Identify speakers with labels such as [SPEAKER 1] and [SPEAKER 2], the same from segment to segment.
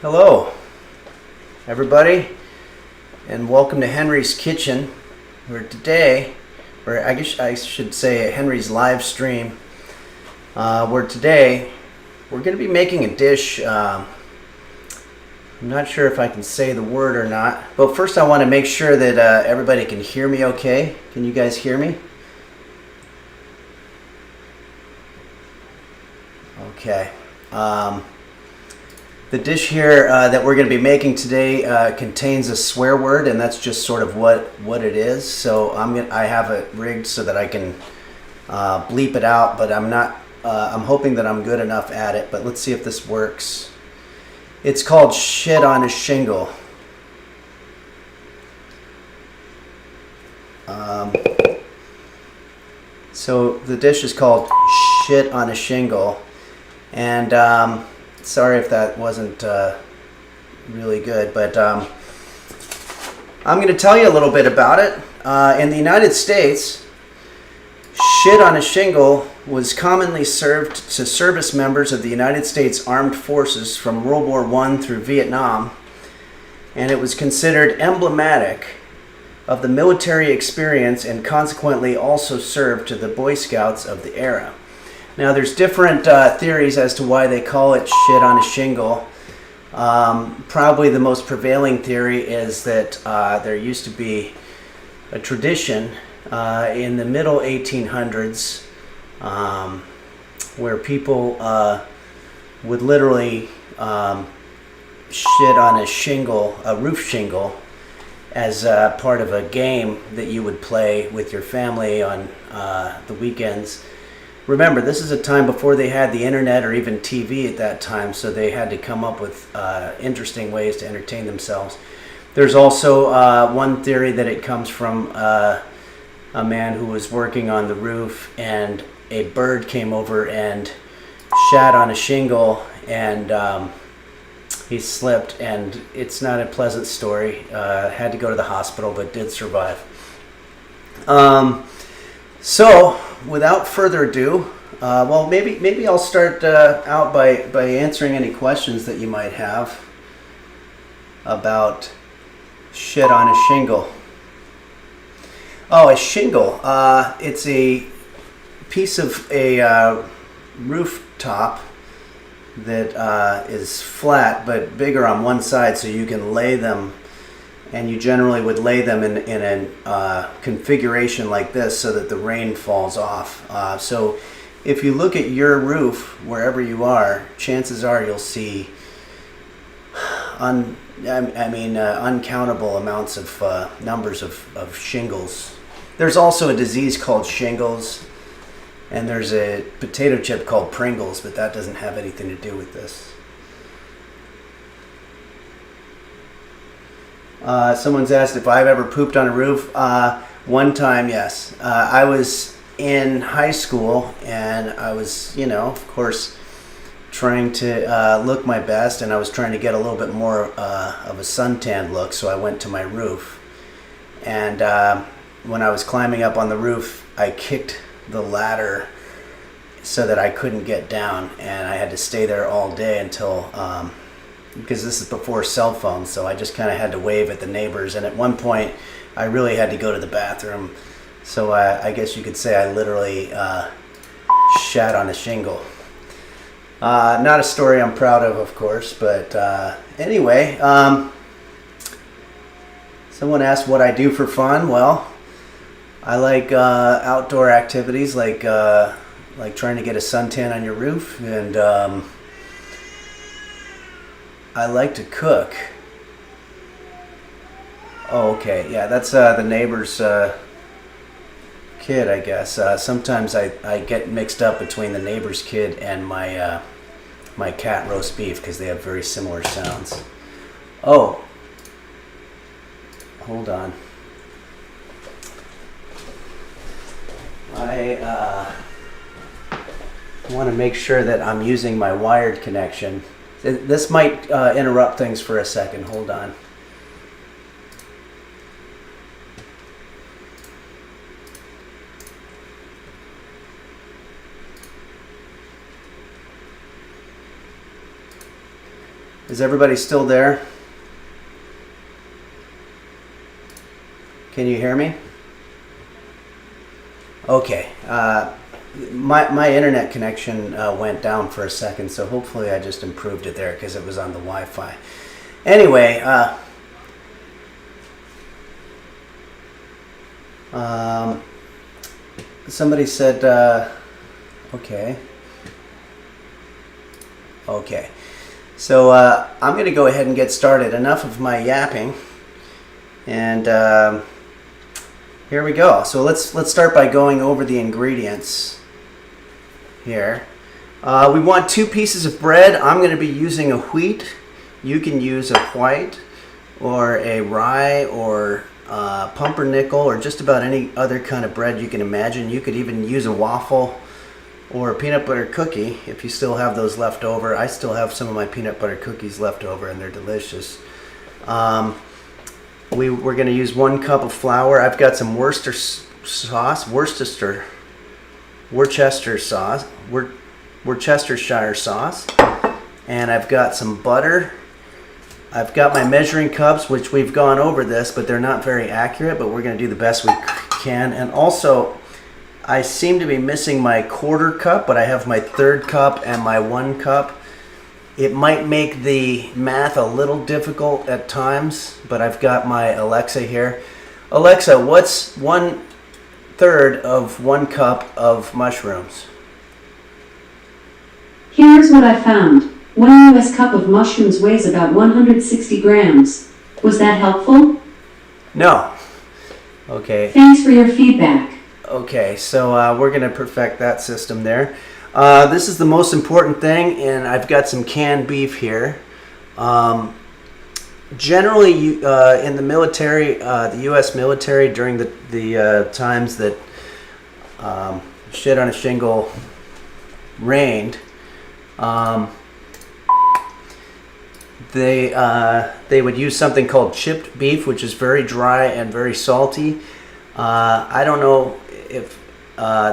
[SPEAKER 1] Hello, everybody, and welcome to Henry's Kitchen, where today, or I guess I should say Henry's live stream, where today we're going to be making a dish. I'm not sure if I can say the word or not, but first I want to make sure that everybody can hear me okay. Can you guys hear me? Okay. The dish here that we're going to be making today contains a swear word, and that's just sort of what it is. So I have it rigged so that I can bleep it out, but I'm not. I'm hoping that I'm good enough at it. But let's see if this works. It's called shit on a shingle. So the dish is called shit on a shingle, and sorry if that wasn't really good, but I'm going to tell you a little bit about it. In the United States, shit on a shingle was commonly served to service members of the United States Armed Forces from World War I through Vietnam, and it was considered emblematic of the military experience and consequently also served to the Boy Scouts of the era. Now, there's different theories as to why they call it shit on a shingle. Probably the most prevailing theory is that there used to be a tradition in the middle 1800s where people would literally shit on a shingle, a roof shingle, as part of a game that you would play with your family on the weekends. Remember, this is a time before they had the internet or even TV at that time, so they had to come up with interesting ways to entertain themselves. There's also one theory that it comes from a man who was working on the roof, and a bird came over and shat on a shingle, and he slipped, and it's not a pleasant story. Had to go to the hospital, but did survive. So, without further ado, well, maybe I'll start out by answering any questions that you might have about shit on a shingle. Oh, a shingle. It's a piece of a rooftop that is flat but bigger on one side, so you can lay them. And you generally would lay them in a configuration like this so that the rain falls off. So if you look at your roof, wherever you are, chances are you'll see uncountable amounts of numbers of shingles. There's also a disease called shingles, and there's a potato chip called Pringles, but that doesn't have anything to do with this. Someone's asked if I've ever pooped on a roof. One time, yes. I was in high school, and I was, of course, trying to look my best, and I was trying to get a little bit more of a suntan look, so I went to my roof. And when I was climbing up on the roof, I kicked the ladder so that I couldn't get down, and I had to stay there all day until... because this is before cell phones, so I just kind of had to wave at the neighbors, and at one point I really had to go to the bathroom, so I guess you could say I literally shat on a shingle. Not a story I'm proud of course, but anyway, someone asked what I do for fun. Well, I like outdoor activities like trying to get a suntan on your roof, and I like to cook. Oh, okay. Yeah, that's the neighbor's kid, I guess. Sometimes I get mixed up between the neighbor's kid and my my cat roast beef because they have very similar sounds. Oh, hold on. I want to make sure that I'm using my wired connection. This might interrupt things for a second. Hold on. Is everybody still there? Can you hear me? Okay. My internet connection went down for a second, so hopefully I just improved it there because it was on the Wi-Fi. Anyway, somebody said, okay. Okay. So I'm going to go ahead and get started. Enough of my yapping. And here we go. So let's start by going over the ingredients here. We want 2 pieces of bread. I'm going to be using a wheat. You can use a white or a rye or pumpernickel or just about any other kind of bread you can imagine. You could even use a waffle or a peanut butter cookie if you still have those left over. I still have some of my peanut butter cookies left over and they're delicious. We're going to use 1 cup of flour. I've got some Worcestershire sauce, and I've got some butter. I've got my measuring cups, which we've gone over this, but they're not very accurate, but we're going to do the best we can. And also, I seem to be missing my 1/4 cup, but I have my 1/3 cup and my 1 cup. It might make the math a little difficult at times, but I've got my Alexa here. Alexa, what's 1/3 of 1 cup of mushrooms?
[SPEAKER 2] Here's what I found. 1 US cup of mushrooms weighs about 160 grams. Was that helpful?
[SPEAKER 1] No. Okay.
[SPEAKER 2] Thanks for your feedback.
[SPEAKER 1] Okay, so we're going to perfect that system there. This is the most important thing, and I've got some canned beef here. Generally, in the military, the U.S. military, during the times that shit on a shingle reigned, they would use something called chipped beef, which is very dry and very salty. I don't know if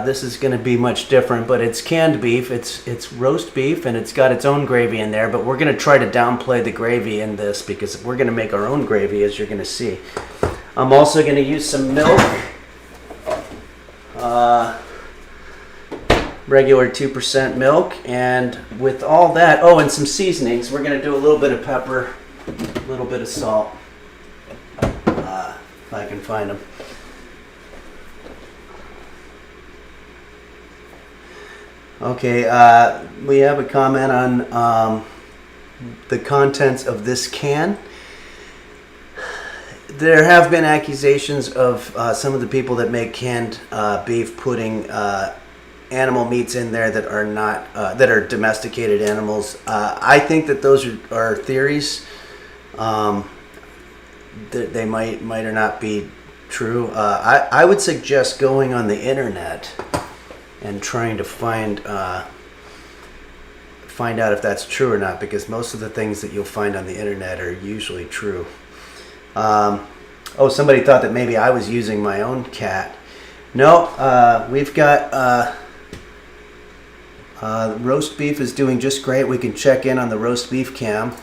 [SPEAKER 1] this is going to be much different, but it's canned beef. It's roast beef, and it's got its own gravy in there, but we're going to try to downplay the gravy in this because we're going to make our own gravy, as you're going to see. I'm also going to use some milk, regular 2% milk, and with all that, oh, and some seasonings. We're going to do a little bit of pepper, a little bit of salt, if I can find them. Okay, we have a comment on the contents of this can. There have been accusations of some of the people that make canned beef putting animal meats in there that are not that are domesticated animals. I think that those are theories. That they might or not be true. I would suggest going on the internet and trying to find out if that's true or not, because most of the things that you'll find on the internet are usually true. Oh, somebody thought that maybe I was using my own cat. No, we've got roast beef is doing just great. We can check in on the roast beef cam.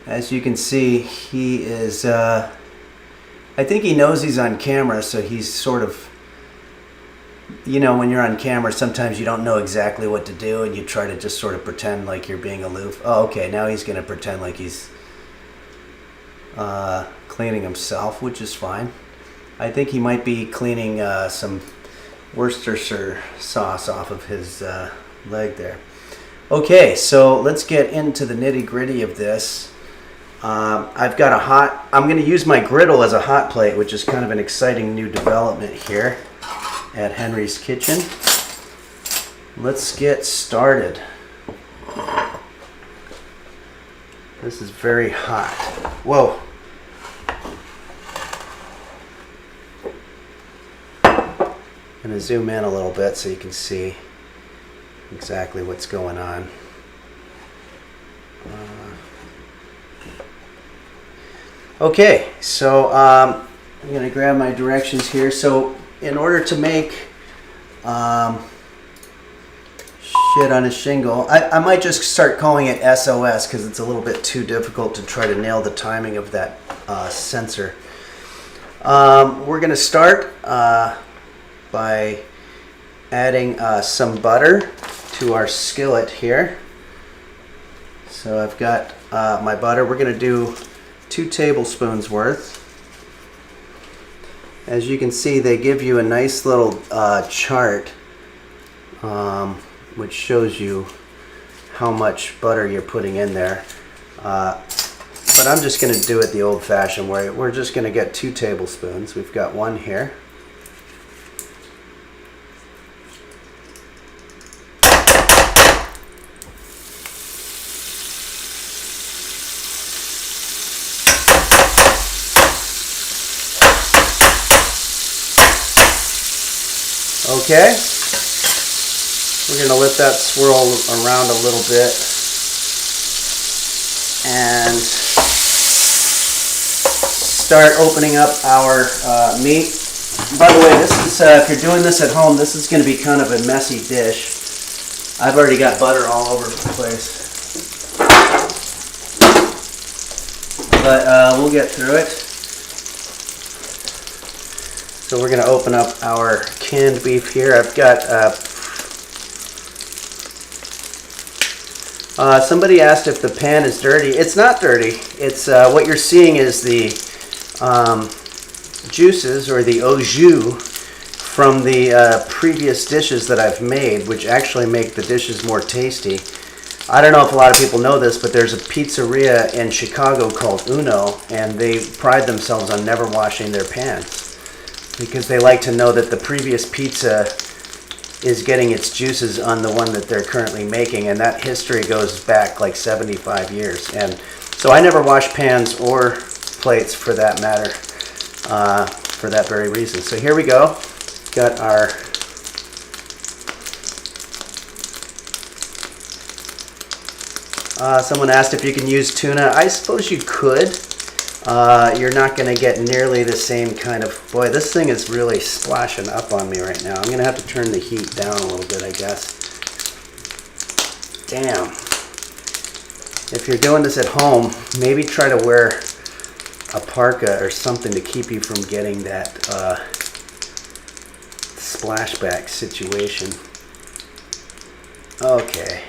[SPEAKER 1] As you can see, he is, I think he knows he's on camera, so he's sort of, you know, when you're on camera, sometimes you don't know exactly what to do, and you try to just sort of pretend like you're being aloof. Oh, okay, now he's going to pretend like he's cleaning himself, which is fine. I think he might be cleaning some Worcestershire sauce off of his leg there. Okay, so let's get into the nitty-gritty of this. I'm going to use my griddle as a hot plate, which is kind of an exciting new development here at Henry's Kitchen. Let's get started. This is very hot. Whoa. I'm going to zoom in a little bit so you can see exactly what's going on. Okay, so I'm going to grab my directions here. So in order to make shit on a shingle. I might just start calling it SOS because it's a little bit too difficult to try to nail the timing of that sensor. We're going to start by adding some butter to our skillet here. So I've got my butter. We're going to do 2 tablespoons worth. As you can see, they give you a nice little chart which shows you how much butter you're putting in there. But I'm just going to do it the old-fashioned way. We're just going to get 2 tablespoons. We've got 1 here. Okay, we're going to let that swirl around a little bit and start opening up our meat. By the way, this is if you're doing this at home, this is going to be kind of a messy dish. I've already got butter all over the place, but we'll get through it. So we're going to open up our canned beef here. I've got, somebody asked if the pan is dirty. It's not dirty. It's what you're seeing is the juices or the au jus from the previous dishes that I've made, which actually make the dishes more tasty. I don't know if a lot of people know this, but there's a pizzeria in Chicago called Uno, and they pride themselves on never washing their pans, because they like to know that the previous pizza is getting its juices on the one that they're currently making, and that history goes back like 75 years. And so I never wash pans or plates for that matter, for that very reason. So here we go. Got our someone asked if you can use tuna. I suppose you could. You're not going to get nearly the same kind of... Boy, this thing is really splashing up on me right now. I'm going to have to turn the heat down a little bit, I guess. Damn. If you're doing this at home, maybe try to wear a parka or something to keep you from getting that splashback situation. Okay.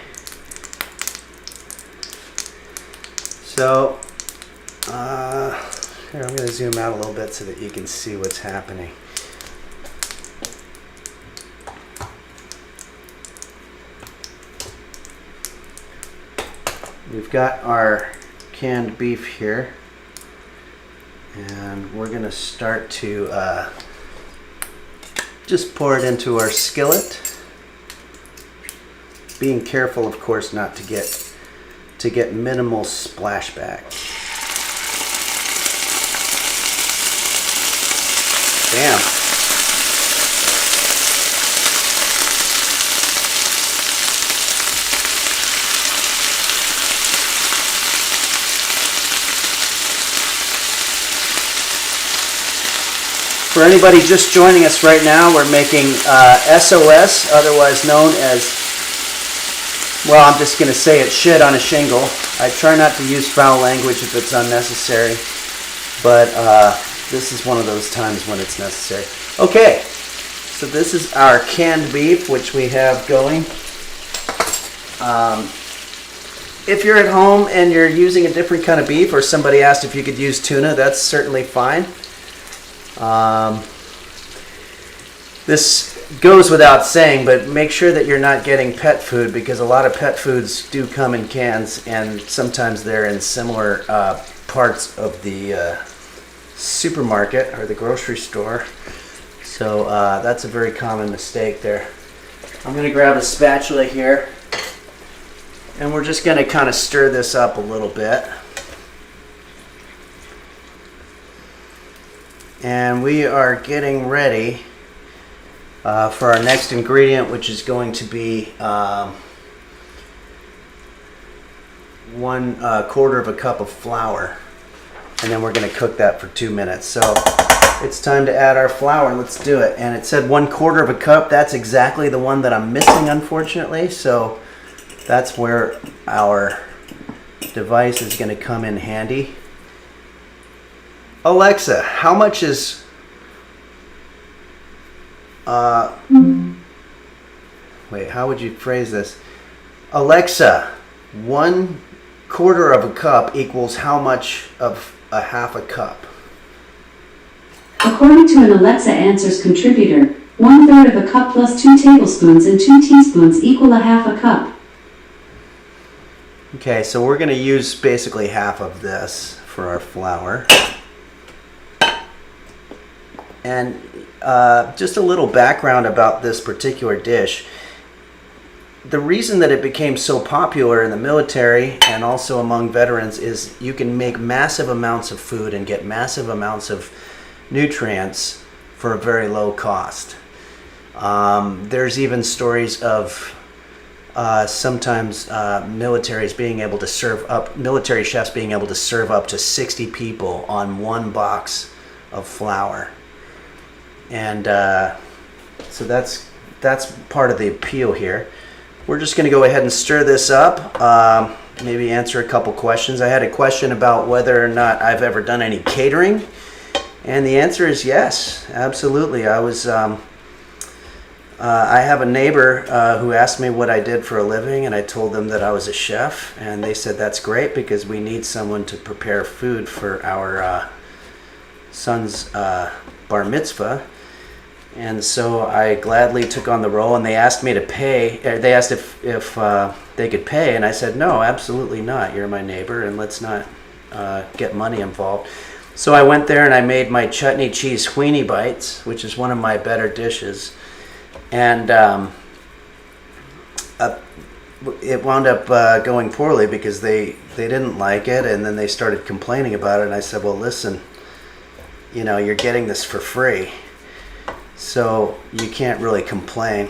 [SPEAKER 1] So... here, I'm going to zoom out a little bit so that you can see what's happening. We've got our canned beef here, and we're going to start to just pour it into our skillet, being careful, of course, not to get minimal splashback. Damn. For anybody just joining us right now, we're making SOS, otherwise known as, well, I'm just going to say it, shit on a shingle. I try not to use foul language if it's unnecessary, but this is one of those times when it's necessary. Okay, so this is our canned beef, which we have going. If you're at home and you're using a different kind of beef, or somebody asked if you could use tuna, that's certainly fine. This goes without saying, but make sure that you're not getting pet food, because a lot of pet foods do come in cans, and sometimes they're in similar parts of the supermarket or the grocery store. So that's a very common mistake there. I'm going to grab a spatula here, and we're just going to kind of stir this up a little bit. And we are getting ready for our next ingredient, which is going to be 1/4 of a cup of flour. And then we're going to cook that for 2 minutes. So it's time to add our flour. Let's do it. And it said 1/4 of a cup. That's exactly the one that I'm missing, unfortunately. So that's where our device is going to come in handy. Alexa, how much is wait, how would you phrase this? Alexa, 1/4 of a cup equals how much of a half a cup?
[SPEAKER 2] According to an Alexa Answers contributor, 1/3 of a cup plus 2 tablespoons and 2 teaspoons equal a half a cup.
[SPEAKER 1] Okay, so we're going to use basically half of this for our flour. And just a little background about this particular dish. The reason that it became so popular in the military and also among veterans is you can make massive amounts of food and get massive amounts of nutrients for a very low cost. There's even stories of sometimes military chefs being able to serve up to 60 people on one box of flour. And so that's part of the appeal here. We're just going to go ahead and stir this up, maybe answer a couple questions. I had a question about whether or not I've ever done any catering, and the answer is yes, absolutely. I have a neighbor who asked me what I did for a living, and I told them that I was a chef, and they said that's great because we need someone to prepare food for our son's bar mitzvah. And so I gladly took on the role, and they asked me to pay. They asked if they could pay, and I said no, absolutely not. You're my neighbor, and let's not get money involved. So I went there and I made my chutney cheese weenie bites, which is one of my better dishes, and it wound up going poorly because they didn't like it, and then they started complaining about it. And I said, well, listen, you're getting this for free, so you can't really complain.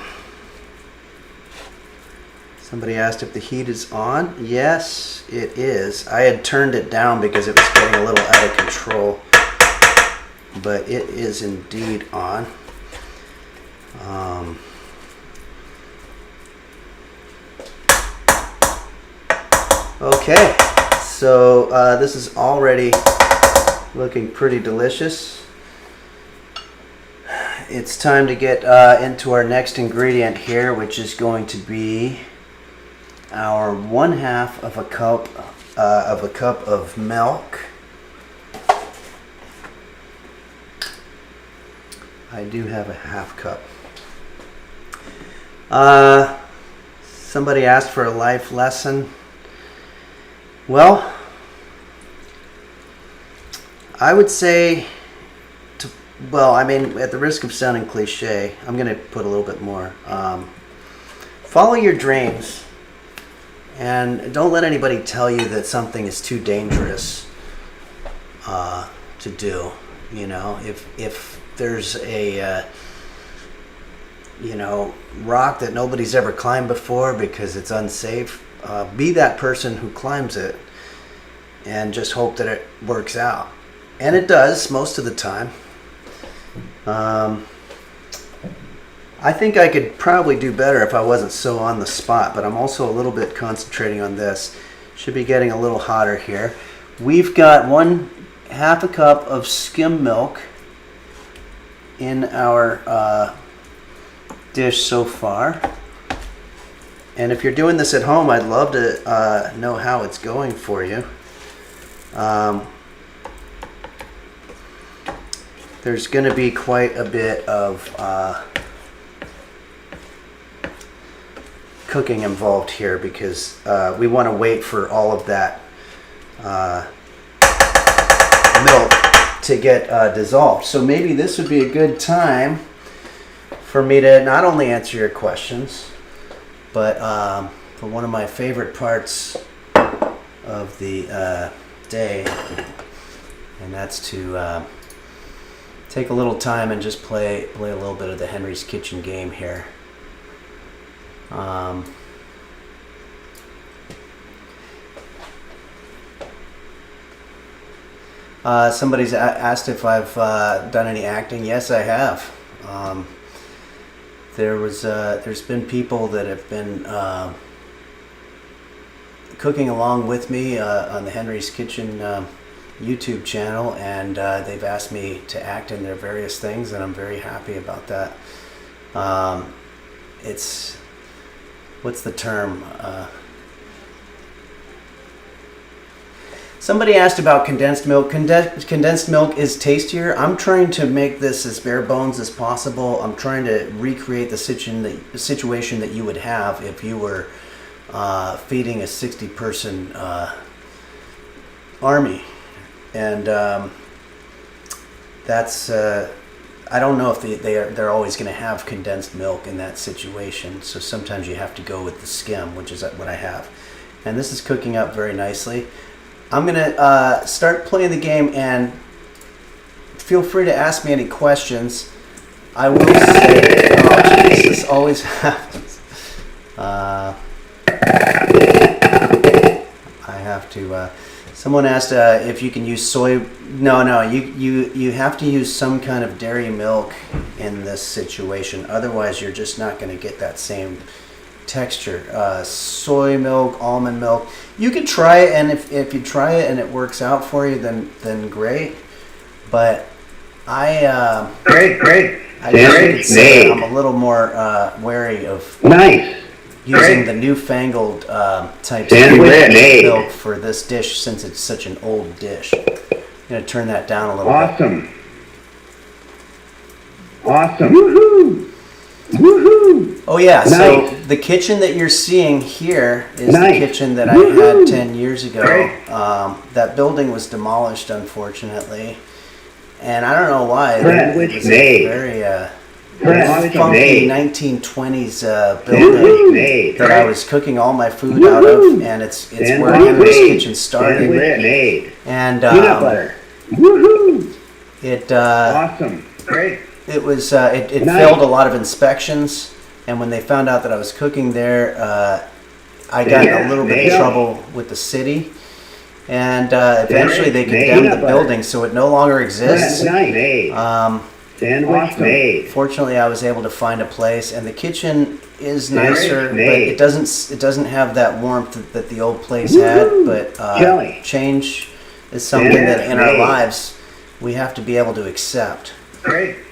[SPEAKER 1] Somebody asked if the heat is on. Yes, it is. I had turned it down because it was getting a little out of control, but it is indeed on. Okay, so this is already looking pretty delicious. It's time to get into our next ingredient here, which is going to be our 1/2 of a cup of milk. I do have a 1/2 cup. Somebody asked for a life lesson. Well, I would say, at the risk of sounding cliche, I'm going to put a little bit more. Follow your dreams, and don't let anybody tell you that something is too dangerous to do. If there's a rock that nobody's ever climbed before because it's unsafe, be that person who climbs it and just hope that it works out. And it does most of the time. I think I could probably do better if I wasn't so on the spot, but I'm also a little bit concentrating on this. Should be getting a little hotter here. We've got 1/2 cup of skim milk in our dish so far. And if you're doing this at home, I'd love to know how it's going for you. There's going to be quite a bit of cooking involved here because we want to wait for all of that milk to get dissolved. So maybe this would be a good time for me to not only answer your questions, but for one of my favorite parts of the day, and that's to take a little time and just play a little bit of the Henry's Kitchen game here. Somebody's asked if I've done any acting. Yes, I have. There's been people that have been cooking along with me on the Henry's Kitchen YouTube channel, and they've asked me to act in their various things, and I'm very happy about that. It's, what's the term? Somebody asked about condensed milk. Condensed milk is tastier. I'm trying to make this as bare bones as possible. I'm trying to recreate the situation that you would have if you were feeding a 60-person army. And that's, I don't know if they're always going to have condensed milk in that situation. So sometimes you have to go with the skim, which is what I have. And this is cooking up very nicely. I'm going to start playing the game, and feel free to ask me any questions. I will say, oh geez, this always happens. I have to, someone asked if you can use soy. No, you have to use some kind of dairy milk in this situation. Otherwise, you're just not going to get that same texture. Soy milk, almond milk, you could try it, and if you try it and it works out for you, then great. But great. I'm a little more wary of using the newfangled type of milk for this dish, since it's such an old dish. I'm going to turn that down a little bit.
[SPEAKER 3] Awesome. Woohoo!
[SPEAKER 1] Oh yeah, so the kitchen that you're seeing here is the kitchen that I had 10 years ago. That building was demolished, unfortunately, and I don't know why. It was a very funky 1920s building that I was cooking all my food out of, and it's where Henry's Kitchen started. And
[SPEAKER 3] peanut butter.
[SPEAKER 1] It
[SPEAKER 3] Awesome. Great.
[SPEAKER 1] It was it failed a lot of inspections, and when they found out that I was cooking there, I got in a little bit of trouble with the city, and eventually they condemned the building, so it no longer exists. Fortunately, I was able to find a place, and the kitchen is nicer, but it doesn't have that warmth that the old place had. But change is something that in our lives we have to be able to accept.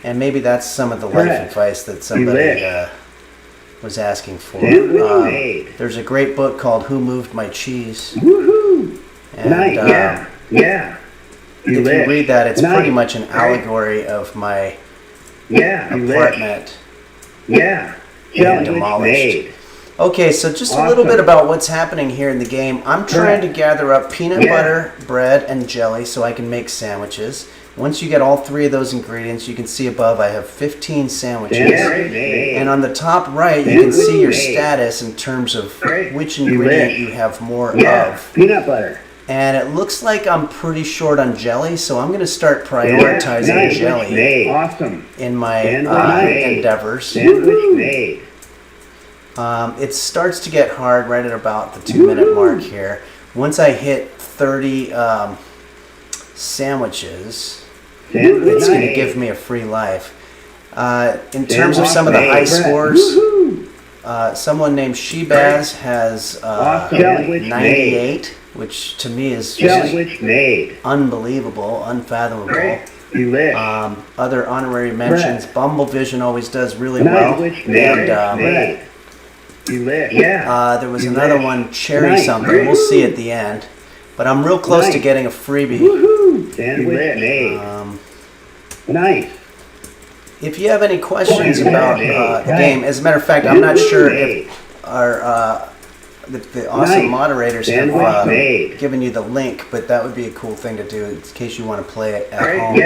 [SPEAKER 1] And maybe that's some of the life advice that somebody was asking for. There's a great book called Who Moved My Cheese? And if you read that, it's pretty much an allegory of my apartment being demolished. Okay, so just a little bit about what's happening here in the game. I'm trying to gather up peanut butter, bread, and jelly so I can make sandwiches. Once you get all three of those ingredients, you can see above I have 15 sandwiches. And on the top right, you can see your status in terms of which ingredient you have more of.
[SPEAKER 3] Peanut butter.
[SPEAKER 1] And it looks like I'm pretty short on jelly, so I'm going to start prioritizing jelly in my endeavors. It starts to get hard right at about the 2-minute mark here. Once I hit 30 sandwiches, it's going to give me a free life. In terms of some of the high scores, someone named Shebaz has 98, which to me is just unbelievable, unfathomable. Other honorary mentions, Bumble Vision always does really well. And there was another one, Cherry something. We'll see at the end. But I'm real close to getting a freebie. If you have any questions about the game, as a matter of fact, I'm not sure if our the awesome moderators have given you the link, but that would be a cool thing to do in case you want to play it at home.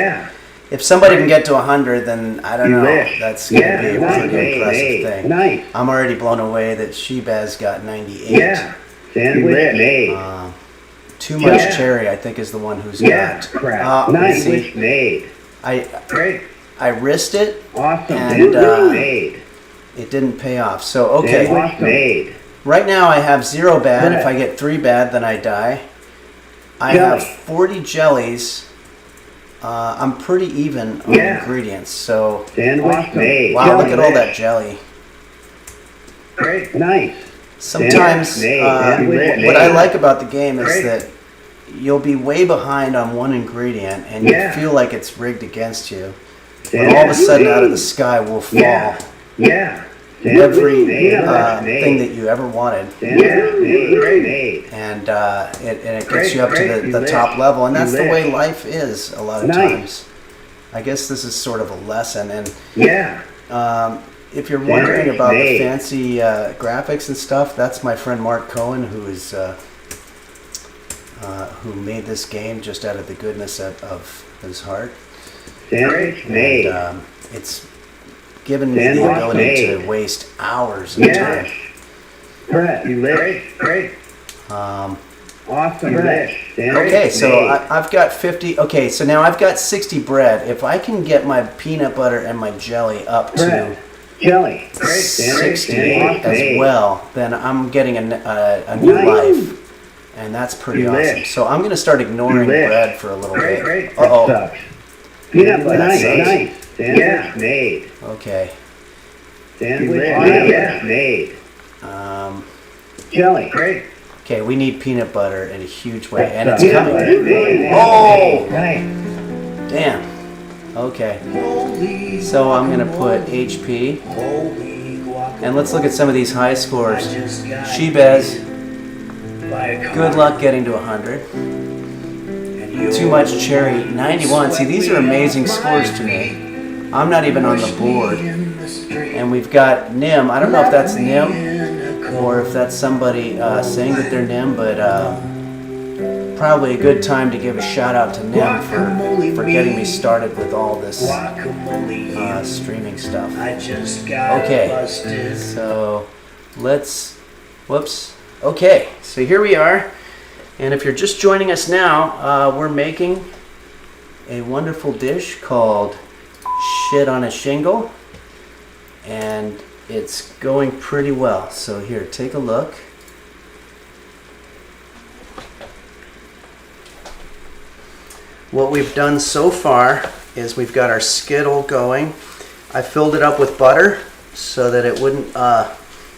[SPEAKER 1] If somebody can get to 100, then I don't know. That's going to be a pretty impressive thing. I'm already blown away that Shebaz got 98. Too much cherry, I think, is the one who's got. Let's see. I risked it, and it didn't pay off. So okay. Right now I have 0 bad. If I get 3 bad, then I die. I have 40 jellies I'm pretty even on ingredients. So
[SPEAKER 3] Sandwich made.
[SPEAKER 1] wow, look at all that jelly.
[SPEAKER 3] Great. Nice.
[SPEAKER 1] Sometimes
[SPEAKER 3] Sandwich
[SPEAKER 1] what I
[SPEAKER 3] made.
[SPEAKER 1] like about the game is
[SPEAKER 3] Great.
[SPEAKER 1] that you'll be way behind on one ingredient and you feel like it's rigged against you. But all of a sudden out of the sky will fall
[SPEAKER 3] Yeah.
[SPEAKER 1] every thing that you ever wanted.
[SPEAKER 3] Great.
[SPEAKER 1] And it gets you up to the top level, and that's the way life is a lot of times. I guess this is sort of a lesson. And if you're wondering about the fancy graphics and stuff, that's my friend Mark Cohen, who made this game just out of the goodness of his heart. And it's given me the ability to waste hours of time.
[SPEAKER 3] Great. Awesome.
[SPEAKER 1] Okay, so I've got 50. Okay, so now I've got 60 bread. If I can get my peanut butter and my jelly up to 60 as well, then I'm getting a new life. And that's pretty awesome. So I'm going to start ignoring bread for a little bit. Uh-oh.
[SPEAKER 3] Peanut butter. Nice. Sandwich made.
[SPEAKER 1] Okay.
[SPEAKER 3] Sandwich made. Jelly. Great.
[SPEAKER 1] Okay, we need peanut butter in a huge way, and it's
[SPEAKER 3] Peanut
[SPEAKER 1] coming.
[SPEAKER 3] butter.
[SPEAKER 1] Oh!
[SPEAKER 3] Right.
[SPEAKER 1] Damn. Okay. So I'm going to put HP. And let's look at some of these high scores. Shebez. Good luck getting to 100. Too much cherry, 91. See, these are amazing scores to me. I'm not even on the board. And we've got Nim. I don't know if that's Nim or if that's somebody saying that they're Nim, but probably a good time to give a shout out to Nim for getting me started with all this streaming stuff. Okay, so whoops. Okay, so here we are. And if you're just joining us now, we're making a wonderful dish called Shit on a Shingle. And it's going pretty well. So here, take a look. What we've done so far is we've got our skittle going. I filled it up with butter so that it wouldn't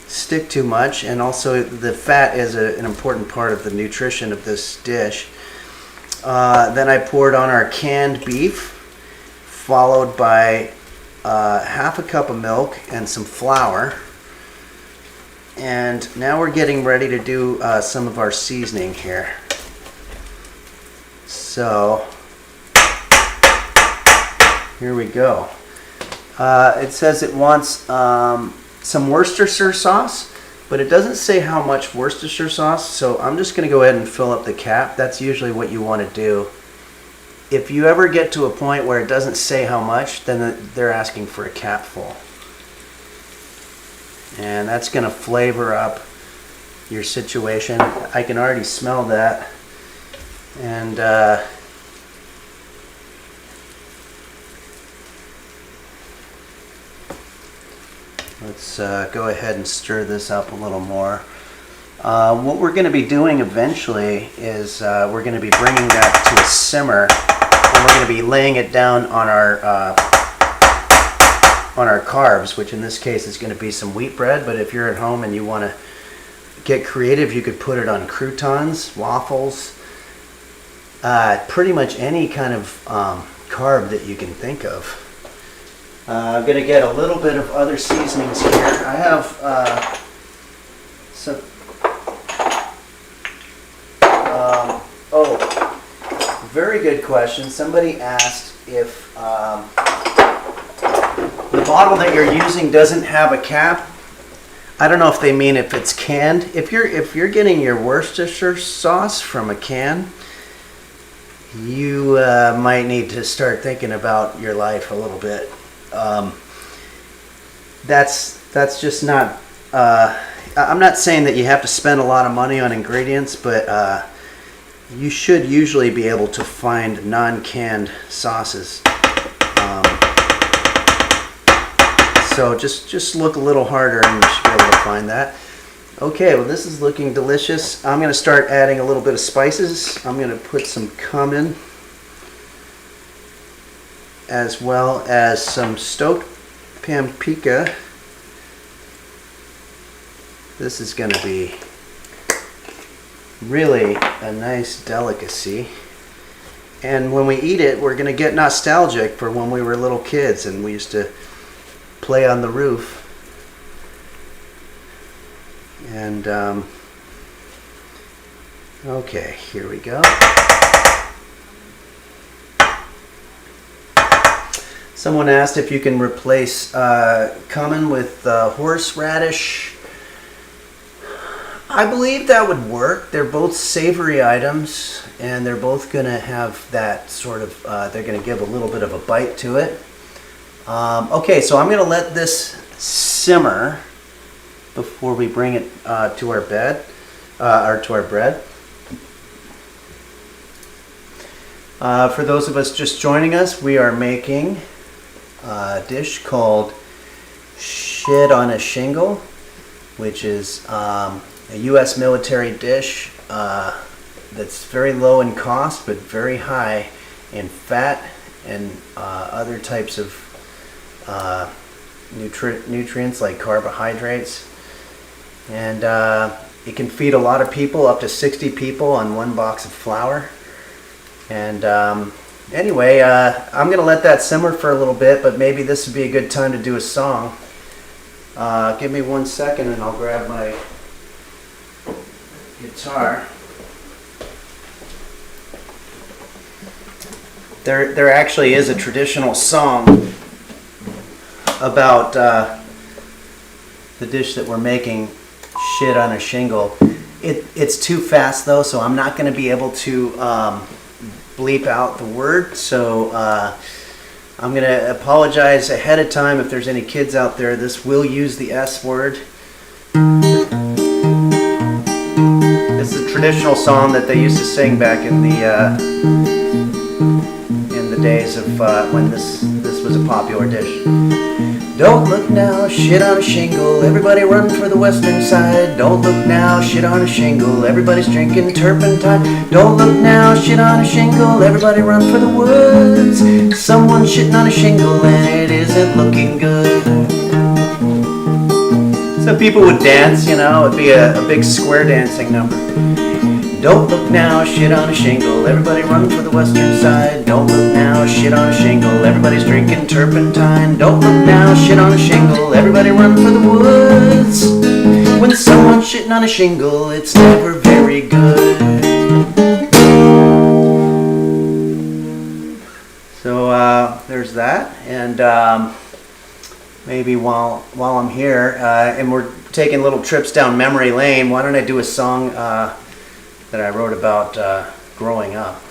[SPEAKER 1] stick too much, and also the fat is an important part of the nutrition of this dish. Then I poured on our canned beef, followed by half a cup of milk and some flour. And now we're getting ready to do some of our seasoning here. So here we go. It says it wants some Worcestershire sauce, but it doesn't say how much Worcestershire sauce, so I'm just going to go ahead and fill up the cap. That's usually what you want to do. If you ever get to a point where it doesn't say how much, then they're asking for a cap full. And that's going to flavor up your situation. I can already smell that. And let's go ahead and stir this up a little more. What we're going to be doing eventually is we're going to be bringing that to a simmer, and we're going to be laying it down on our carbs, which in this case is going to be some wheat bread. But if you're at home and you want to get creative, you could put it on croutons, waffles, pretty much any kind of carb that you can think of. I'm going to get a little bit of other seasonings here. I have some. Very good question. Somebody asked if the bottle that you're using doesn't have a cap. I don't know if they mean if it's canned. If you're getting your Worcestershire sauce from a can, you might need to start thinking about your life a little bit. That's just not. I'm not saying that you have to spend a lot of money on ingredients, but you should usually be able to find non-canned sauces. So just look a little harder and you should be able to find that. Okay, well this is looking delicious. I'm going to start adding a little bit of spices. I'm going to put some cumin as well as some stoked paprika. This is going to be really a nice delicacy. And when we eat it, we're going to get nostalgic for when we were little kids and we used to play on the roof. And okay, here we go. Someone asked if you can replace cumin with horseradish. I believe that would work. They're both savory items, and they're both going to have that sort of, they're going to give a little bit of a bite to it. Okay, so I'm going to let this simmer before we bring it to our bed, or to our bread. For those of us just joining us, we are making a dish called shit on a shingle, which is a U.S. military dish that's very low in cost but very high in fat and other types of nutrients like carbohydrates. And it can feed a lot of people, up to 60 people on one box of flour. And anyway, I'm going to let that simmer for a little bit, but maybe this would be a good time to do a song. Give me 1 second and I'll grab my guitar. There actually is a traditional song about the dish that we're making, shit on a shingle. It's too fast though, so I'm not going to be able to bleep out the word. So I'm going to apologize ahead of time if there's any kids out there. This will use the S word. It's a traditional song that they used to sing back in the days of when this was a popular dish. Don't look now, shit on a shingle, everybody run for the western side. Don't look now, shit on a shingle, everybody's drinking turpentine. Don't look now, shit on a shingle, everybody run for the woods. Someone's shitting on a shingle and it isn't looking good. So people would dance, you know, it'd be a big square dancing number. Don't look now, shit on a shingle, everybody run for the western side. Don't look now, shit on a shingle, everybody's drinking turpentine. Don't look now, shit on a shingle, everybody run for the woods. When someone's shitting on a shingle, it's never very good. So there's that, and maybe while I'm here, and we're taking little trips down memory lane, why don't I do a song that I wrote about growing up.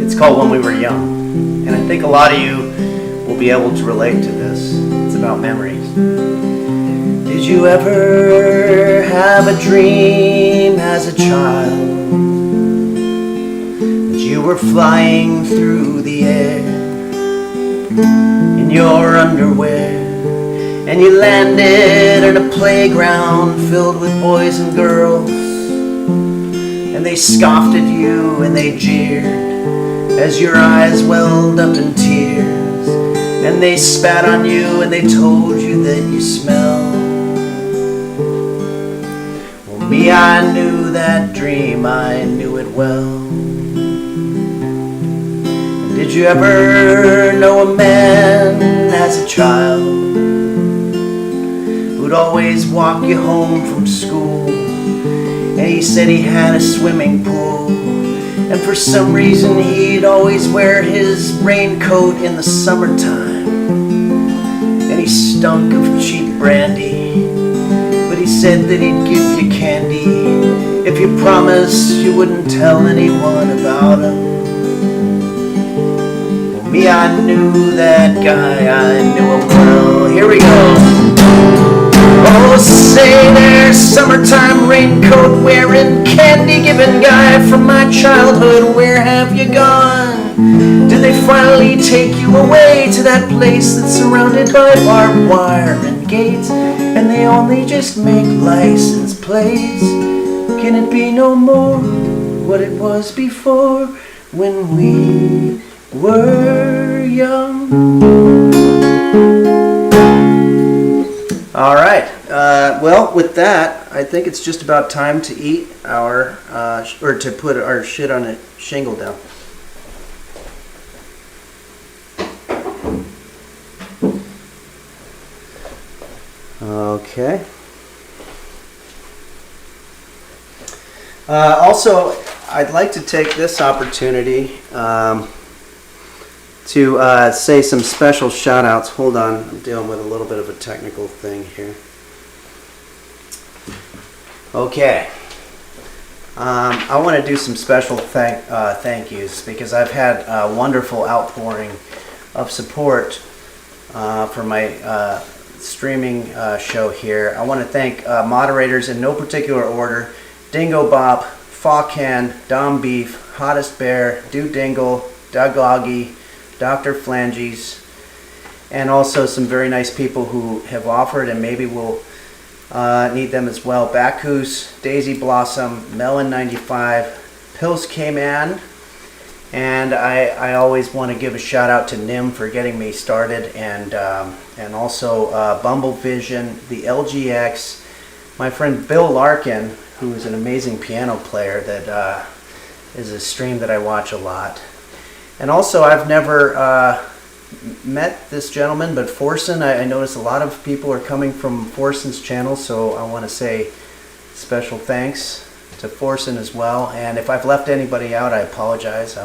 [SPEAKER 1] It's called When We Were Young, and I think a lot of you will be able to relate to this. It's about memories. Did you ever have a dream as a child that you were flying through the air in your underwear? And you landed at a playground filled with boys and girls, and they scoffed at you and they jeered as your eyes welled up in tears, and they spat on you and they told you that you smell. Well, me, I knew that dream, I knew it well. And did you ever know a man as a child who'd always walk you home from school, and he said he had a swimming pool, and for some reason he'd always wear his raincoat in the summertime, and he stunk of cheap brandy, but he said that he'd give you candy if you promised you wouldn't tell anyone about him. Well, me, I knew that guy, I knew him well. Here we go. Oh, say there, summertime raincoat wearing, candy giving guy from my childhood, where have you gone? Did they finally take you away to that place that's surrounded by barbed wire and gates, and they only just make license plates? Can it be no more what it was before when we were young? All right. Well, with that, I think it's just about time to eat our, or to put our shit on a shingle down. Okay. Also, I'd like to take this opportunity to say some special shout outs. Hold on, I'm dealing with a little bit of a technical thing here. Okay. I want to do some special thank yous because I've had a wonderful outpouring of support for my streaming show here. I want to thank moderators in no particular order: Dingo Bop, Fawcan, Dom Beef, Hottest Bear, Dude Dingle, Doug Oggy, Dr. Flanges, and also some very nice people who have offered and maybe will need them as well: Bacchus, Daisy Blossom, Melon95, Pils K-Man, and I always want to give a shout out to Nim for getting me started, and also Bumble Vision, the LGX, my friend Bill Larkin, who is an amazing piano player that is a stream that I watch a lot. And also, I've never met this gentleman, but Forsen, I notice a lot of people are coming from Forsen's channel, so I want to say special thanks to Forsen as well. And if I've left anybody out, I apologize.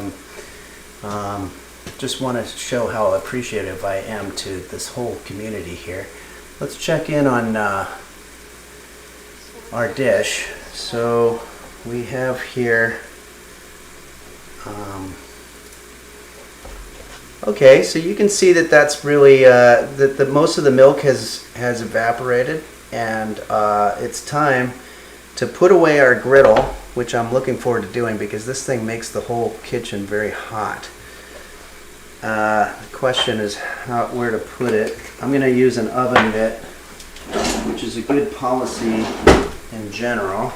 [SPEAKER 1] Just want to show how appreciative I am to this whole community here. Let's check in on our dish. So we have here, okay, so you can see that that's really, that most of the milk has evaporated, and it's time to put away our griddle, which I'm looking forward to doing because this thing makes the whole kitchen very hot. The question is where to put it. I'm going to use an oven mitt, which is a good policy in general.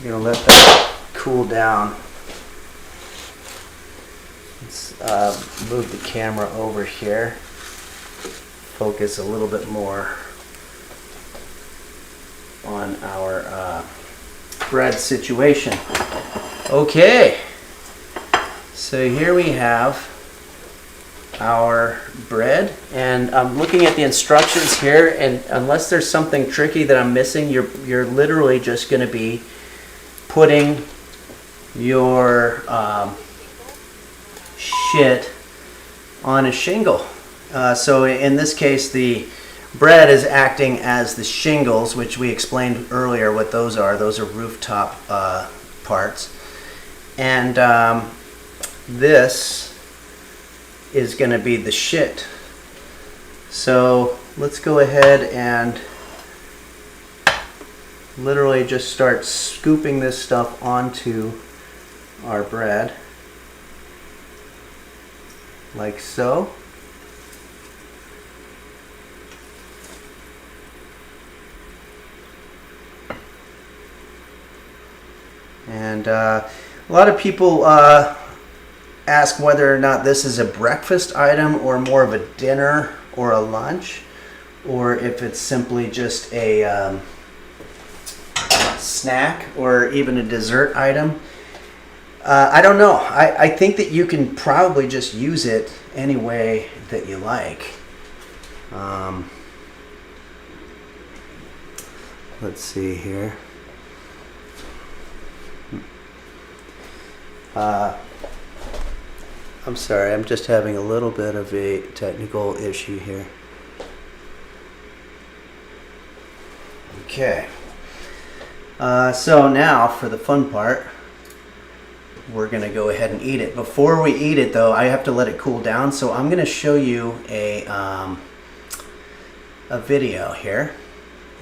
[SPEAKER 1] I'm going to let that cool down. Let's move the camera over here. Focus a little bit more on our bread situation. Okay, so here we have our bread, and I'm looking at the instructions here, and unless there's something tricky that I'm missing, you're literally just going to be putting your shit on a shingle. So in this case, the bread is acting as the shingles, which we explained earlier what those are. Those are rooftop parts. And this is going to be the shit. So let's go ahead and literally just start scooping this stuff onto our bread. Like so. And a lot of people ask whether or not this is a breakfast item or more of a dinner or a lunch, or if it's simply just a snack or even a dessert item. I don't know. I think that you can probably just use it any way that you like. Let's see here. I'm sorry, I'm just having a little bit of a technical issue here. Okay. So now for the fun part, we're going to go ahead and eat it. Before we eat it though, I have to let it cool down, so I'm going to show you a video here.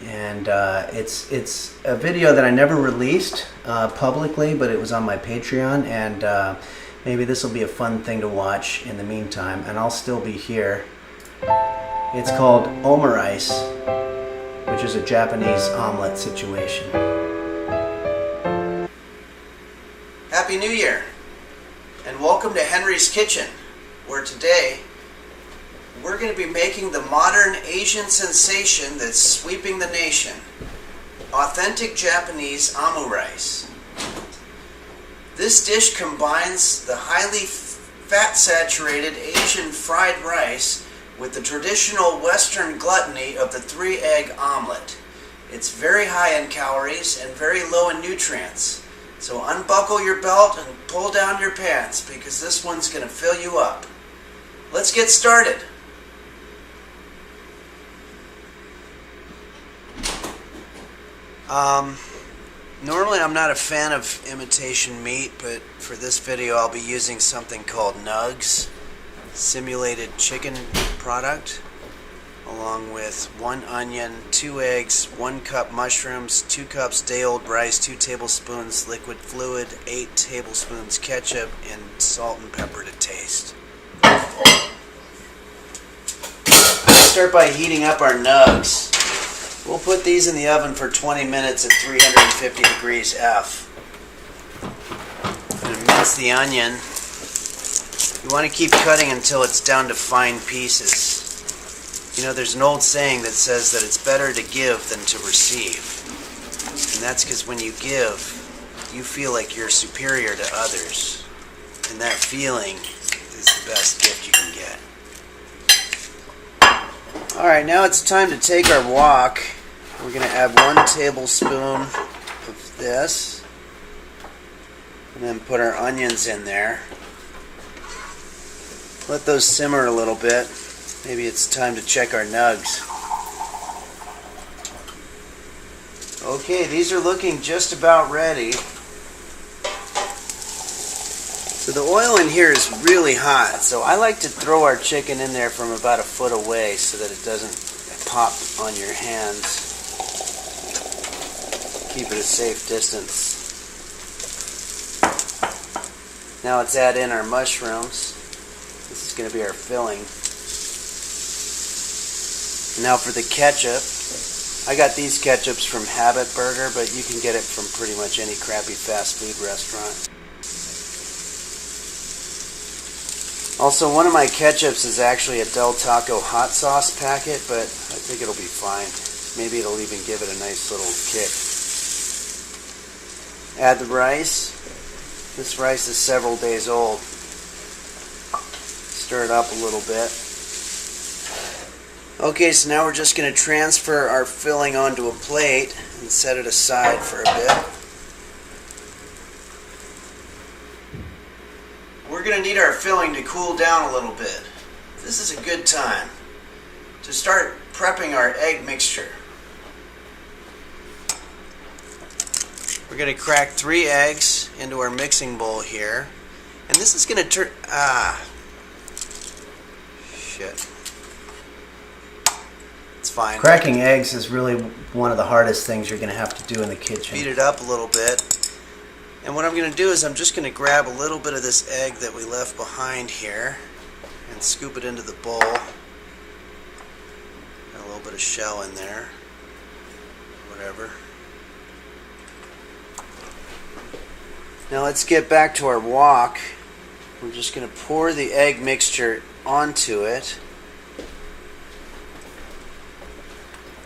[SPEAKER 1] And it's a video that I never released publicly, but it was on my Patreon, and maybe this will be a fun thing to watch in the meantime, and I'll still be here. It's called Omurice, which is a Japanese omelet situation. Happy New Year, and welcome to Henry's Kitchen, where today we're going to be making the modern Asian sensation that's sweeping the nation. Authentic Japanese omurice. This dish combines the highly fat-saturated Asian fried rice with the traditional Western gluttony of the 3-egg omelet. It's very high in calories and very low in nutrients. So unbuckle your belt and pull down your pants because this one's going to fill you up. Let's get started. Normally I'm not a fan of imitation meat, but for this video I'll be using something called Nugs, simulated chicken product, along with 1 onion, 2 eggs, 1 cup mushrooms, 2 cups day-old rice, 2 tablespoons liquid fluid, 8 tablespoons ketchup, and salt and pepper to taste. Let's start by heating up our Nugs. We'll put these in the oven for 20 minutes at 350 degrees F. And mince the onion. You want to keep cutting until it's down to fine pieces. You know, there's an old saying that says that it's better to give than to receive. And that's because when you give, you feel like you're superior to others. And that feeling is the best gift you can get. Alright, now it's time to take our wok. We're going to add 1 tablespoon of this. And then put our onions in there. Let those simmer a little bit. Maybe it's time to check our Nugs. Okay, these are looking just about ready. So the oil in here is really hot, so I like to throw our chicken in there from about a foot away so that it doesn't pop on your hands. Keep it a safe distance. Now let's add in our mushrooms. This is going to be our filling. Now for the ketchup. I got these ketchups from Habit Burger, but you can get it from pretty much any crappy fast food restaurant. Also, one of my ketchups is actually a Del Taco hot sauce packet, but I think it'll be fine. Maybe it'll even give it a nice little kick. Add the rice. This rice is several days old. Stir it up a little bit. Okay, so now we're just going to transfer our filling onto a plate and set it aside for a bit. We're going to need our filling to cool down a little bit. This is a good time to start prepping our egg mixture. We're going to crack 3 eggs into our mixing bowl here. And this is going to turn... shit. It's fine. Cracking eggs is really one of the hardest things you're going to have to do in the kitchen. Beat it up a little bit. And what I'm going to do is I'm just going to grab a little bit of this egg that we left behind here and scoop it into the bowl. Got a little bit of shell in there. Whatever. Now let's get back to our wok. We're just going to pour the egg mixture onto it.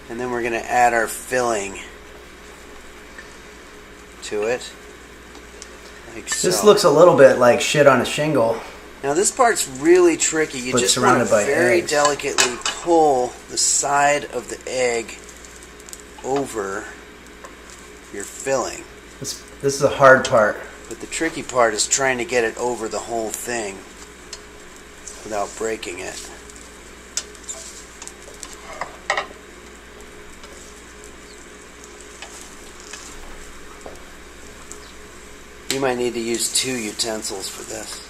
[SPEAKER 1] And then we're going to add our filling to it. Like so. This looks a little bit like shit on a shingle. Now this part's really tricky. You just want to very delicately pull the side of the egg over your filling. This is the hard part. But the tricky part is trying to get it over the whole thing without breaking it. You might need to use 2 utensils for this.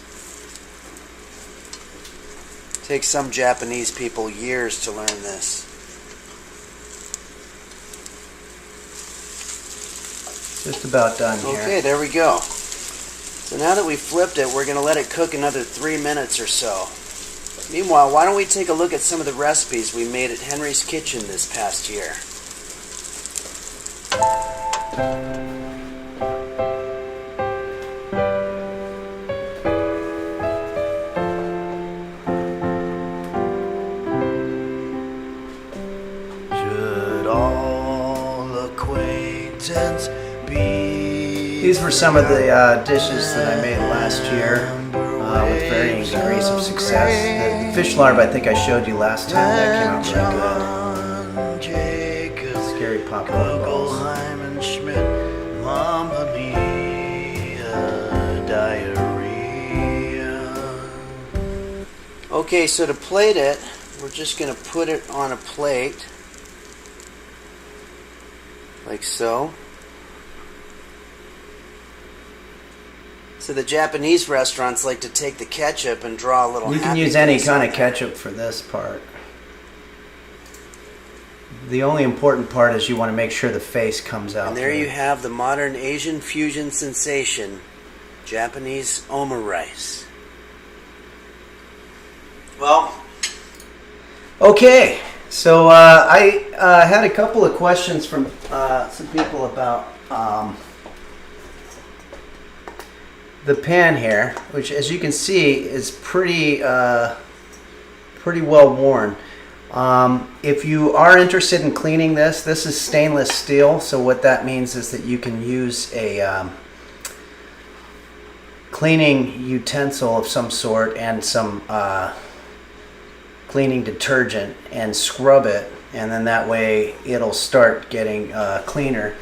[SPEAKER 1] It takes some Japanese people years to learn this. Just about done here. Okay, there we go. So now that we flipped it, we're going to let it cook another 3 minutes or so. Meanwhile, why don't we take a look at some of the recipes we made at Henry's Kitchen this past year. Should all acquaintance be? These were some of the dishes that I made last year with varying degrees of success. The fish larb I think I showed you last time, that came out really good. Scary popcorn balls. Okay, so to plate it, we're just going to put it on a plate, like so. So the Japanese restaurants like to take the ketchup and draw a little. You can use any kind of ketchup for this part. The only important part is you want to make sure the face comes out. And there you have the modern Asian fusion sensation, Japanese omurice. Well, okay. So I had a couple of questions from some people about the pan here, which, as you can see, is pretty well worn. If you are interested in cleaning this, this is stainless steel. So what that means is that you can use a cleaning utensil of some sort and some cleaning detergent and scrub it, and then that way it'll start getting cleaner.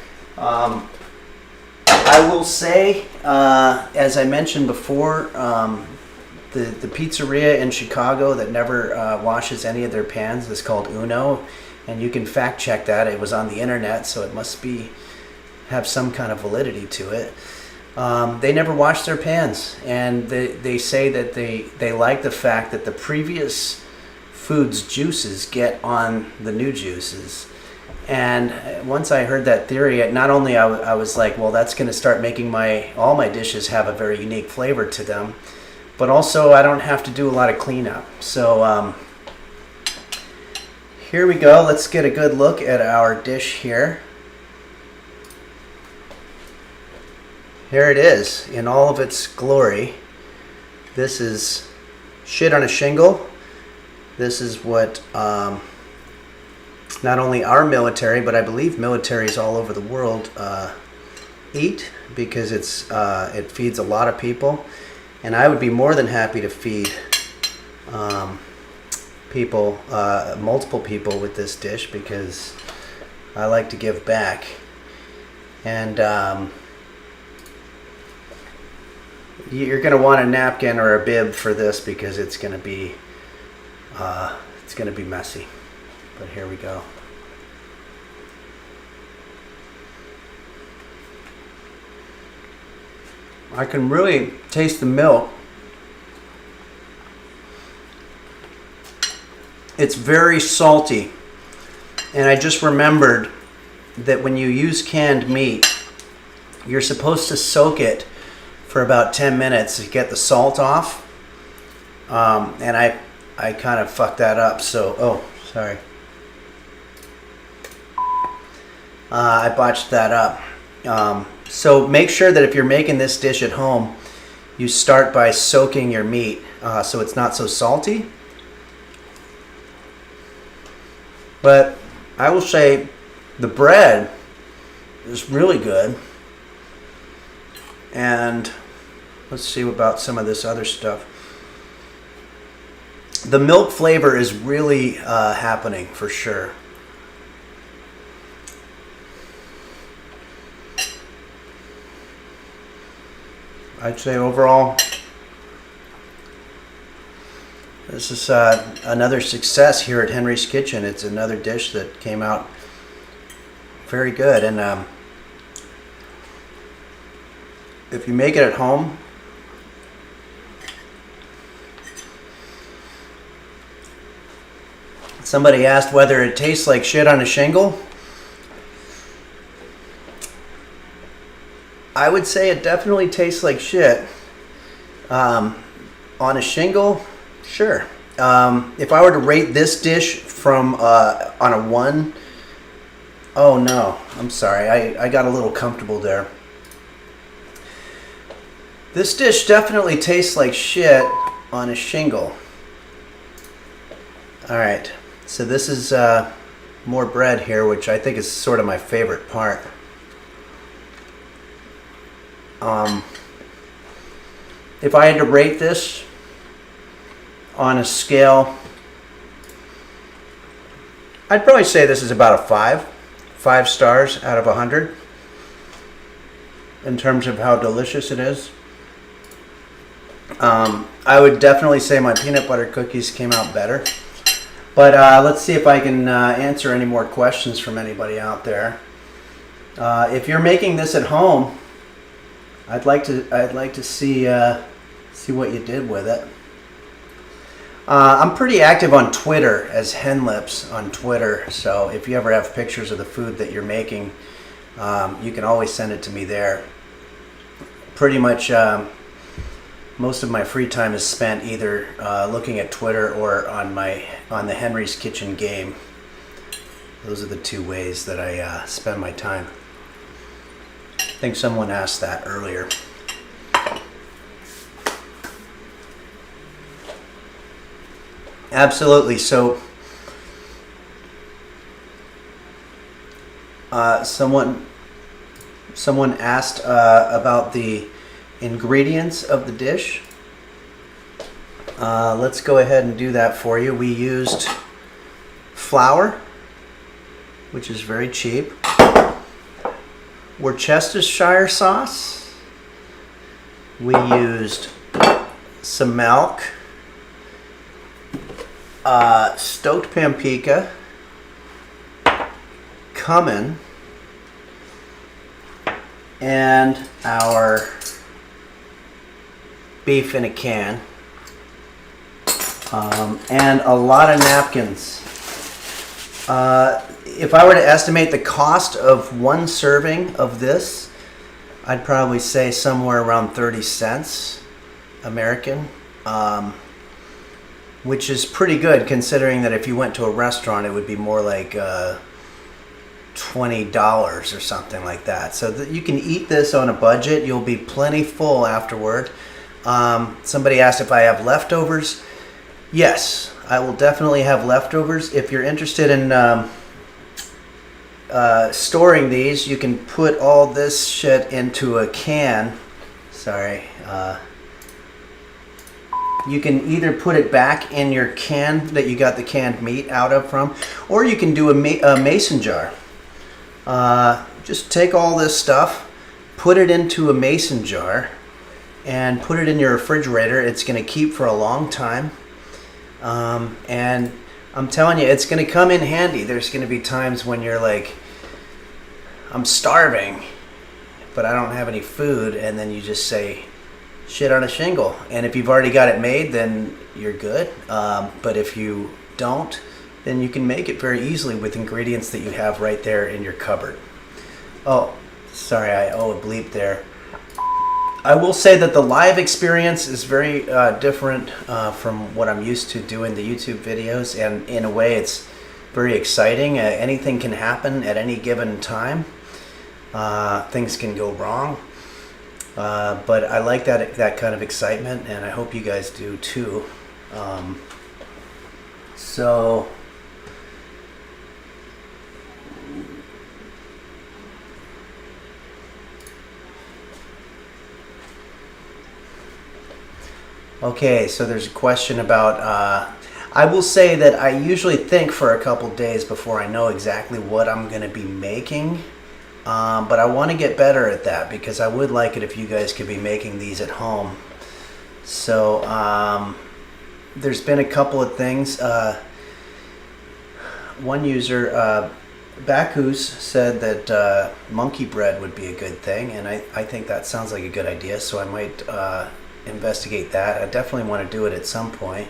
[SPEAKER 1] I will say, as I mentioned before, the pizzeria in Chicago that never washes any of their pans is called Uno, and you can fact check that. It was on the internet, so it must have some kind of validity to it. They never wash their pans, and they say that they like the fact that the previous food's juices get on the new juices. And once I heard that theory, not only I was like, well, that's going to start making all my dishes have a very unique flavor to them, but also I don't have to do a lot of cleanup. So here we go. Let's get a good look at our dish here. Here it is in all of its glory. This is shit on a shingle. This is what not only our military, but I believe militaries all over the world eat, because it feeds a lot of people. And I would be more than happy to feed people, multiple people with this dish, because I like to give back. And you're going to want a napkin or a bib for this, because it's going to be messy. But here we go. I can really taste the milk. It's very salty. And I just remembered that when you use canned meat, you're supposed to soak it for about 10 minutes to get the salt off. And I kind of fucked that up, so, sorry. I botched that up. So make sure that if you're making this dish at home, you start by soaking your meat so it's not so salty. But I will say the bread is really good. And let's see about some of this other stuff. The milk flavor is really happening for sure. I'd say overall, this is another success here at Henry's Kitchen. It's another dish that came out very good. And if you make it at home, somebody asked whether it tastes like shit on a shingle. I would say it definitely tastes like shit. On a shingle, sure. If I were to rate this dish from on a 1, oh no, I'm sorry, I got a little comfortable there. This dish definitely tastes like shit on a shingle. Alright, so this is more bread here, which I think is sort of my favorite part. If I had to rate this on a scale, I'd probably say this is about a 5 stars out of 100 in terms of how delicious it is. I would definitely say my peanut butter cookies came out better, but let's see if I can answer any more questions from anybody out there. If you're making this at home, I'd like to see what you did with it. I'm pretty active on Twitter as Henlips on Twitter, so if you ever have pictures of the food that you're making, you can always send it to me there. Pretty much most of my free time is spent either looking at Twitter or on the Henry's Kitchen game. Those are the 2 ways that I spend my time. I think someone asked that earlier. Absolutely. So, someone asked about the ingredients of the dish. Let's go ahead and do that for you. We used flour, which is very cheap. Worcestershire sauce. We used some milk, stoked paprika, cumin, and our beef in a can, and a lot of napkins. If I were to estimate the cost of 1 serving of this, I'd probably say somewhere around 30 cents American, which is pretty good considering that if you went to a restaurant, it would be more like $20 or something like that. So that you can eat this on a budget. You'll be plenty full afterward. Somebody asked if I have leftovers. Yes, I will definitely have leftovers. If you're interested in storing these, you can put all this shit into a can. Sorry. You can either put it back in your can that you got the canned meat out of from, or you can do a mason jar. Just take all this stuff, put it into a mason jar, and put it in your refrigerator. It's going to keep for a long time. And I'm telling you, it's going to come in handy. There's going to be times when you're like, I'm starving, but I don't have any food, and then you just say, shit on a shingle. And if you've already got it made, then you're good. But if you don't, then you can make it very easily with ingredients that you have right there in your cupboard. Oh, sorry, I owe a bleep there. I will say that the live experience is very different from what I'm used to doing the YouTube videos, and in a way it's very exciting. Anything can happen at any given time. Things can go wrong. But I like that kind of excitement, and I hope you guys do too. So okay, so there's a question about I will say that I usually think for a couple days before I know exactly what I'm going to be making. But I want to get better at that, because I would like it if you guys could be making these at home. So there's been a couple of things. One user, Bakus, said that monkey bread would be a good thing, and I think that sounds like a good idea, so I might investigate that. I definitely want to do it at some point.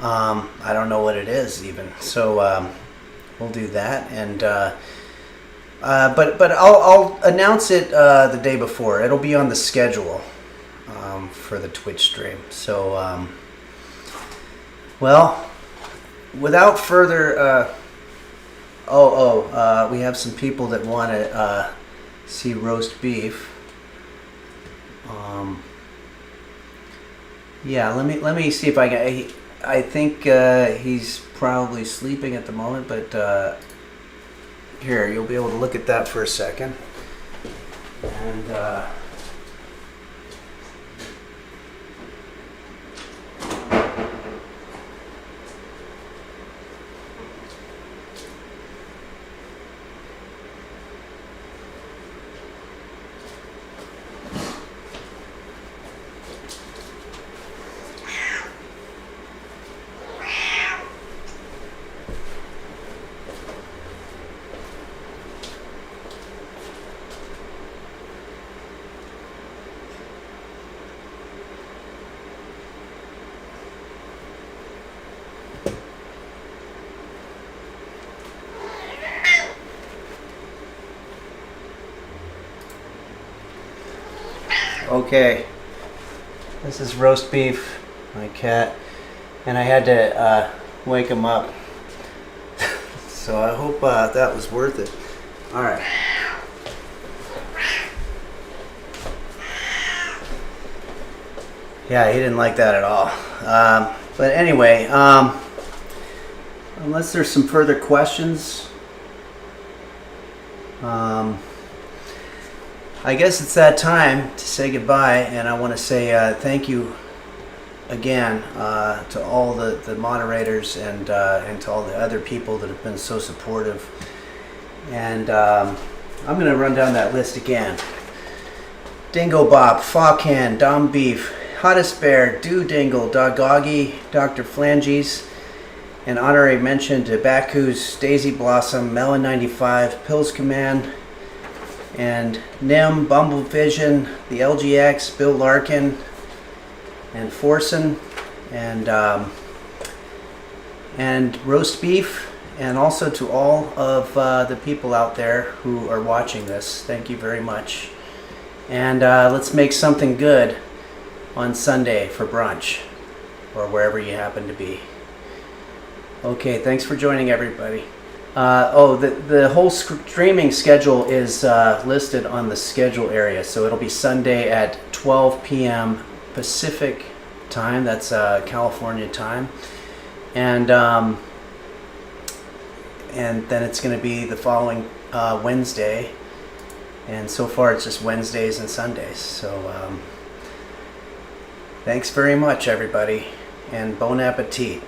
[SPEAKER 1] I don't know what it is even, so we'll do that. And but I'll announce it the day before. It'll be on the schedule. for the Twitch stream. So, well, without further, we have some people that want to see roast beef. Yeah, let me see if I can. I think he's probably sleeping at the moment, but here, you'll be able to look at that for a second. And okay, this is roast beef, my cat, and I had to wake him up. So I hope that was worth it. All right. Yeah, he didn't like that at all. But anyway, unless there's some further questions, I guess it's that time to say goodbye, and I want to say thank you again to all the moderators and to all the other people that have been so supportive. And I'm going to run down that list again. Dingo Bob, Fawcan, Dom Beef, Hottest Bear, Do Dingle, Dogoggy, Dr. Flanges, and honorary mention to Baku's, Daisy Blossom, Melon 95, Pills Command, and Nim, Bumble Vision, the LGX, Bill Larkin, and Forson, and Roast Beef, and also to all of the people out there who are watching this. Thank you very much. And let's make something good on Sunday for brunch, or wherever you happen to be. Okay, thanks for joining, everybody. The whole streaming schedule is listed on the schedule area, so it'll be Sunday at 12 p.m. Pacific time. That's California time, and then it's going to be the following Wednesday. And so far, it's just Wednesdays and Sundays. So thanks very much, everybody, and bon appetit.